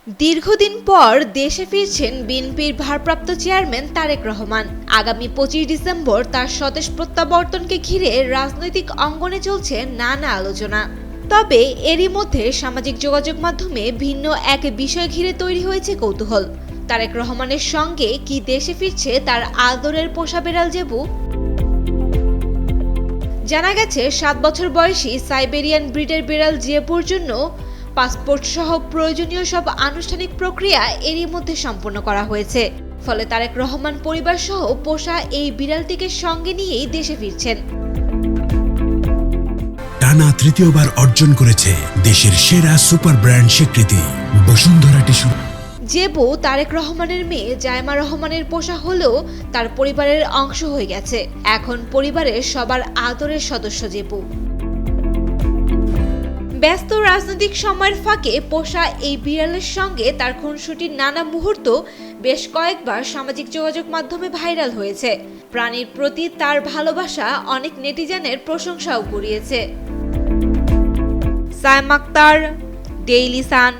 দীর্ঘদিন পর দেশে ফিরছেন বিএনপির ভারপ্রাপ্ত চেয়ারম্যান তারেক রহমান। আগামী 25 ডিসেম্বর তার স্বদেশ প্রত্যাবর্তনকে ঘিরে রাজনৈতিক অঙ্গনে চলছে নানা আলোচনা। তবে এরই মধ্যে সামাজিক যোগাযোগ মাধ্যমে ভিন্ন এক বিষয় ঘিরে তৈরি হয়েছে কৌতূহল। তারেক রহমানের সঙ্গে কি দেশে ফিরছে তার আদরের পোষা বেড়াল জেবু? জানা গেছে 7 বছর বয়সী সাইবেরিয়ান ব্রিডের বিড়াল জেবুর জন্য পাসপোর্ট সহ প্রয়োজনীয় সব আনুষ্ঠানিক প্রক্রিয়া এরই মধ্যে সম্পন্ন করা হয়েছে। ফলে তারেক রহমান পরিবার সহ পোষা এই বিড়ালটিকে সঙ্গে নিয়েই দেশে ফিরছেন। টানা তৃতীয়বার অর্জন করেছে দেশের সেরা সুপার ব্র্যান্ড স্বীকৃতি বসুন্ধরা টিস্যু। জেবু তারেক রহমানের মেয়ে জায়মা রহমানের পোষা হলেও তার পরিবারের অংশ হয়ে গেছে। এখন পরিবারের সবার আদরের সদস্য জেবু। ব্যস্ত রাজনৈতিক সময়ের ফাঁকে পোষা এই বিড়ালের সঙ্গে তার খুনসুটির নানা মুহূর্ত বেশ কয়েকবার সামাজিক যোগাযোগ মাধ্যমে ভাইরাল হয়েছে। প্রাণীর প্রতি তার ভালোবাসা অনেক নেটিজেনের প্রশংসাও কুড়িয়েছে। Sayem Akter, Daily Sun.